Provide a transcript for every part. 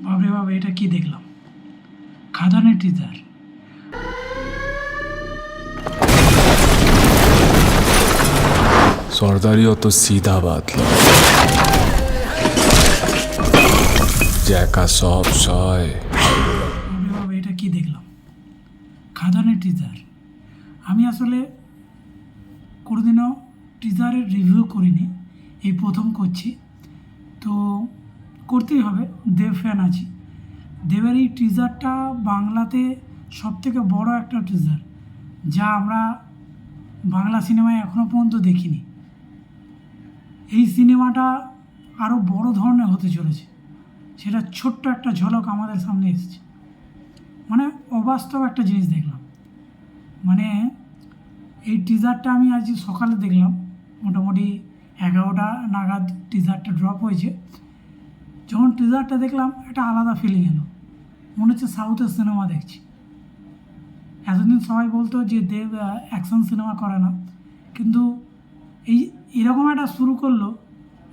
বাবরে বাবা, এটা কি দেখলাম? খাদানের টিজার। সর্দারিও তো सीधा बात জ্যাকা সব সয়। বাবরে বাবা, এটা কি দেখলাম? খাদানের টিজার। আমি আসলে কোনোদিনও টিজারের রিভিউ করিনি, এই প্রথম করছি। তো করতেই হবে, দেব ফ্যান আছি। দেবের এই টিজারটা বাংলাতে সবথেকে বড় একটা টিজার, যা আমরা বাংলা সিনেমায় এখনও পর্যন্ত দেখিনি। এই সিনেমাটা আরও বড় ধরনের হতে চলেছে, সেটা ছোট্ট একটা ঝলক আমাদের সামনে এসেছে। মানে অবাস্তব একটা জিনিস দেখলাম। মানে এই টিজারটা আমি আজ সকালে দেখলাম, মোটামুটি 11টা নাগাদ টিজারটা ড্রপ হয়েছে। যখন টিজারটা দেখলাম, একটা আলাদা ফিলিং এলো, মনে হচ্ছে সাউথের সিনেমা দেখছি। এতদিন সবাই বলতো যে দেব অ্যাকশন সিনেমা করে না, কিন্তু এরকম একটা শুরু করলো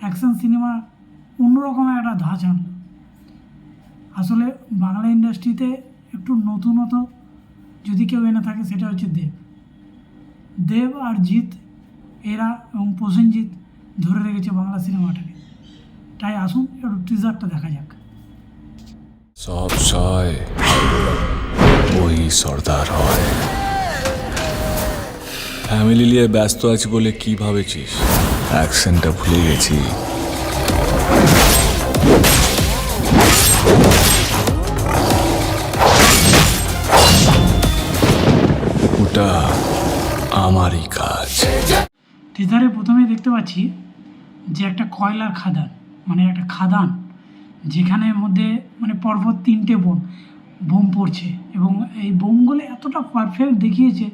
অ্যাকশন সিনেমা, অন্যরকমের একটা ধাঁচ আনলো। আসলে বাংলা ইন্ডাস্ট্রিতে একটু নতুনত যদি কেউ এনে থাকে, সেটা হচ্ছে দেব আর জিৎ, এরা এবং প্রসেনজিৎ ধরে রেখেছে বাংলা সিনেমাটাকে। তাই আসুন একটু টিজারটা দেখা যাক। সব সয় ওই সর্দার হয়। ফ্যামিলি নিয়ে ব্যস্ত আছি বলে কি ভাবেছিস? অ্যাকশনটা ভুলে গেছি। ওটা আমারই কাজ। টিজারে প্রথমেই দেখতে পাচ্ছি যে একটা কয়লার খাদান, মানে একটা খাদান, যেখানে মধ্যে মানে পরপর 3টে বোম পড়ছে, এবং এই বোমগুলো এতটা পারফেক্ট দেখিয়েছে,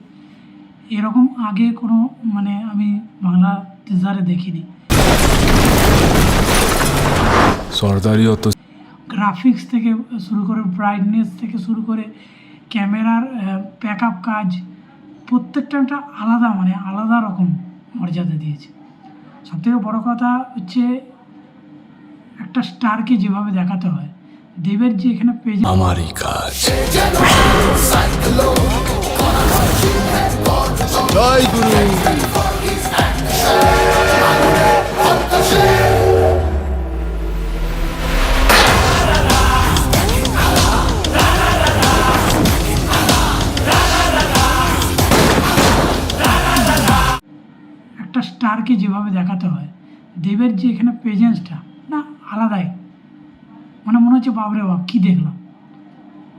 এরকম আগে কোনো মানে আমি বাংলা টিজারে দেখিনি। সর্দারিও তো গ্রাফিক্স থেকে শুরু করে, ব্রাইটনেস থেকে শুরু করে, ক্যামেরার প্যাকআপ কাজ, প্রত্যেকটা একটা আলাদা, মানে আলাদা রকম মর্যাদা দিয়েছে। সবথেকে বড় কথা হচ্ছে একটা স্টারকে যেভাবে দেখাতে হয়, দেবের যে এখানে পেজে আমারই কাজ। জয় গুরু। একটা স্টারকে যেভাবে দেখাতে হয়, দেবের যে এখানে প্রেজেন্সটা না আলাদাই। মানে মনে হচ্ছে বাবরে বাপ, কী দেখলাম,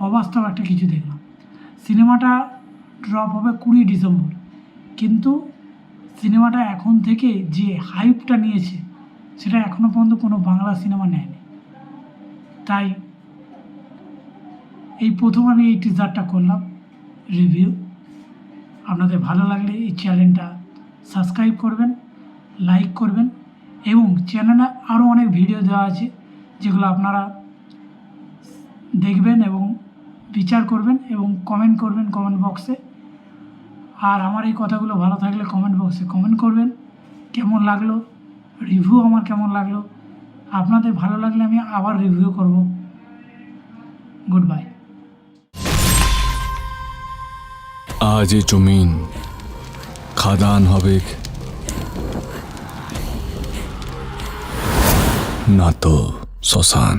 অবাস্তব একটা কিছু দেখলাম। সিনেমাটা ড্রপ হবে 20 ডিসেম্বর, কিন্তু সিনেমাটা এখন থেকে যে হাইপটা নিয়েছে, সেটা এখনও পর্যন্ত কোনো বাংলা সিনেমা নেয়নি। তাই এই প্রথম আমি এই টিজারটা করলাম রিভিউ। আপনাদের ভালো লাগলে এই চ্যানেলটা সাবস্ক্রাইব করবেন, লাইক করবেন, এবং চ্যানেলে আরও অনেক ভিডিও দেওয়া আছে, যেগুলো আপনারা দেখবেন এবং বিচার করবেন এবং কমেন্ট করবেন কমেন্ট বক্সে। আর আমার এই কথাগুলো ভালো থাকলে কমেন্ট বক্সে কমেন্ট করবেন, কেমন লাগলো রিভিউ, আমার কেমন লাগলো। আপনাদের ভালো লাগলে আমি আবার রিভিউ করব। Good bye. আজ এই জমিন খাদান হবে না তো শ্মশান।